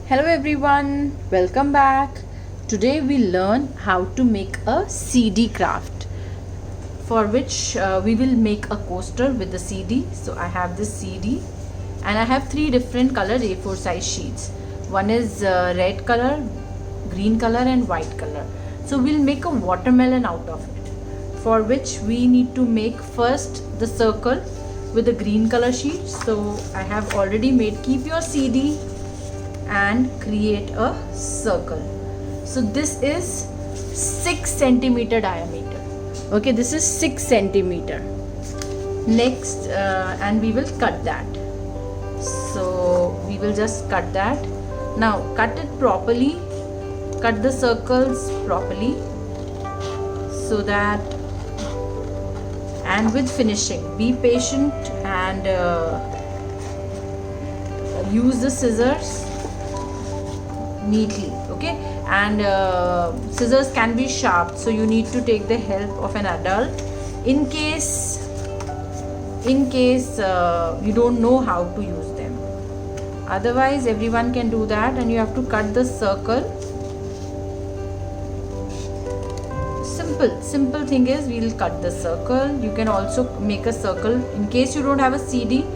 Hello everyone, welcome back. Today we learn how to make a CD craft, for which we will make a coaster with the CD. So I have this CD and I have three different color A4 size sheets. One is red color, green color and white color. So we'll make a watermelon out of it, for which we need to make first the circle with the green color sheet. So I have already made, keep your CD and create a circle. So this is 6 centimeter diameter. Okay, this is 6 centimeter. Next, and we will cut that. So we will just cut that. Now cut it properly, cut the circles properly, so that, and with finishing, be patient and use the scissors neatly. Okay, and scissors can be sharp, so you need to take the help of an adult in case you don't know how to use them. Otherwise everyone can do that, and you have to cut the circle. Simple thing is, we'll cut the circle. You can also make a circle in case you don't have a CD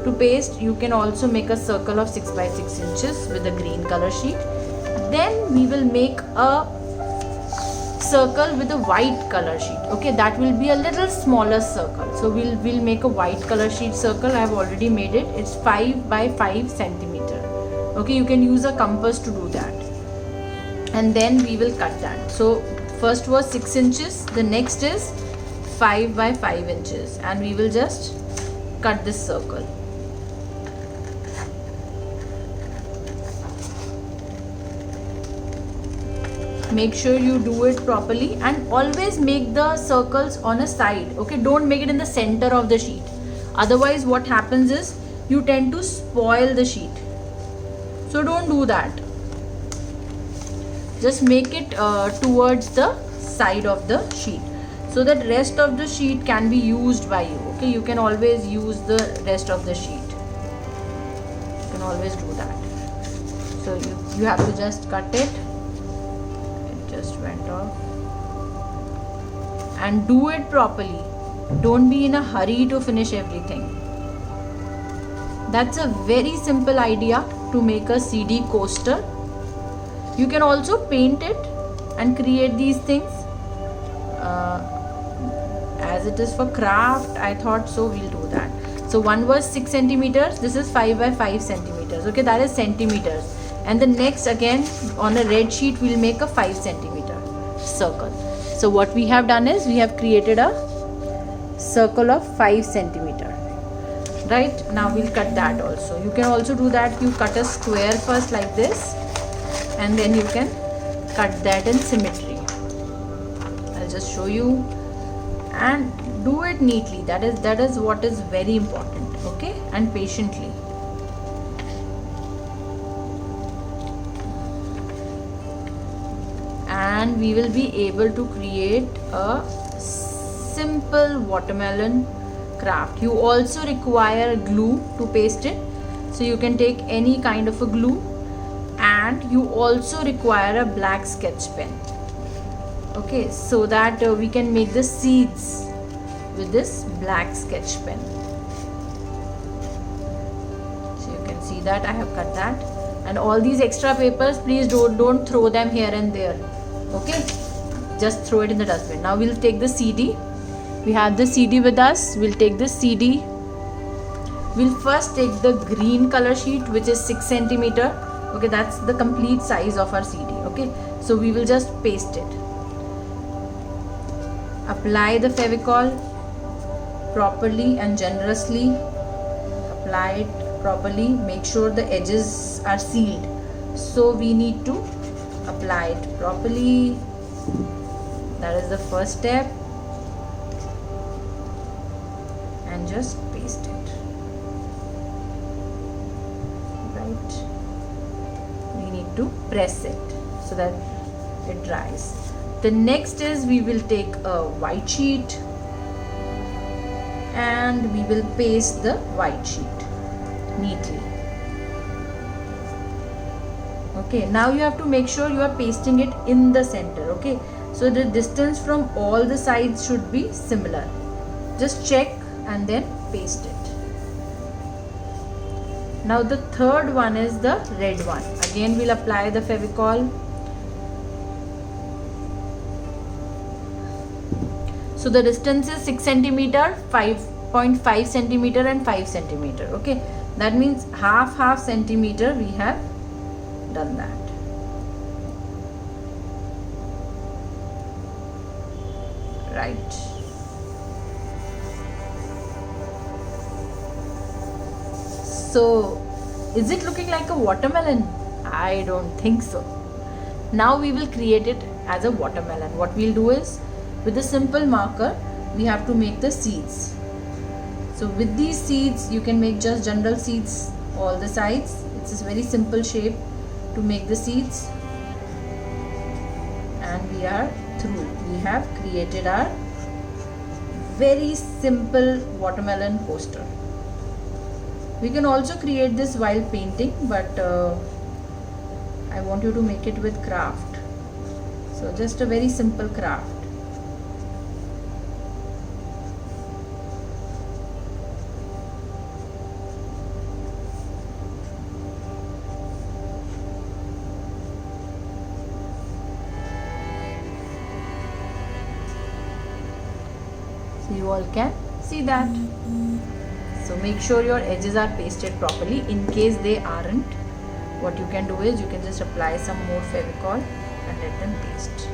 to paste. You can also make a circle of 6 by 6 inches with the green color sheet. Then we will make a circle with a white color sheet. Okay, that will be a little smaller circle. So we'll make a white color sheet circle. I have already made it. It's 5 by 5 centimeter. Okay, you can use a compass to do that. And then we will cut that. So first was 6 inches, the next is 5 by 5 inches, and we will just cut this circle. Make sure you do it properly, and always make the circles on a side. Okay, don't make it in the center of the sheet. Otherwise what happens is, you tend to spoil the sheet. So don't do that. Just make it towards the side of the sheet, so that rest of the sheet can be used by you. Okay, you can always use the rest of the sheet. You can always do that. So you have to just cut it. It just went off. And do it properly. Don't be in a hurry to finish everything. That's a very simple idea to make a CD coaster. You can also paint it and create these things. As it is for craft, I thought so we'll do that. So one was 6 centimeters, this is 5 by 5 centimeters. Okay, that is centimeters. And the next, again on a red sheet, we'll make a 5 centimeter circle. So what we have done is, we have created a circle of 5 centimeter. Right, now we'll cut that also. You can also do that. You cut a square first like this, and then you can cut that in symmetry. I'll just show you, and do it neatly. That is what is very important. Okay, and patiently. And we will be able to create a simple watermelon craft. You also require glue to paste it, so you can take any kind of a glue. And you also require a black sketch pen. Okay, so that we can make the seeds with this black sketch pen. So you can see that I have cut that. And all these extra papers, please don't throw them here and there. Okay, just throw it in the dustbin. Now we'll take the CD. We have the CD with us. We'll take the CD. We'll first take the green color sheet, which is 6 centimeter. Okay, that's the complete size of our CD. Okay, so we will just paste it. Apply the Fevicol properly and generously. Apply it properly. Make sure the edges are sealed. So we need to apply it properly. That is the first step. And just paste it. Right. We need to press it so that it dries. The next is, we will take a white sheet and we will paste the white sheet neatly. Okay, now you have to make sure you are pasting it in the center. Okay, so the distance from all the sides should be similar. Just check and then paste it. Now the third one is the red one. Again we'll apply the Fevicol. So the distance is 6 centimeter, 5.5 centimeter and 5 centimeter. Okay, that means half centimeter we have done that. Right. So is it looking like a watermelon? I don't think so. Now we will create it as a watermelon. What we'll do is, with a simple marker we have to make the seeds. So with these seeds you can make just general seeds all the sides. It's a very simple shape to make the seeds, and we are through. We have created our very simple watermelon coaster. We can also create this while painting, but I want you to make it with craft. So just a very simple craft. So you all can see that. So make sure your edges are pasted properly. In case they aren't, what you can do is you can just apply some more Fevicol and let them paste.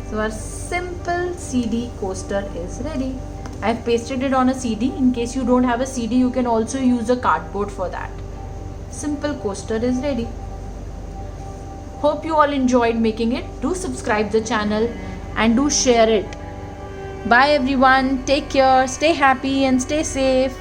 So our simple CD coaster is ready. I have pasted it on a CD. In case you don't have a CD, you can also use a cardboard for that. Simple coaster is ready. Hope you all enjoyed making it. Do subscribe the channel and do share it. Bye everyone. Take care. Stay happy and stay safe.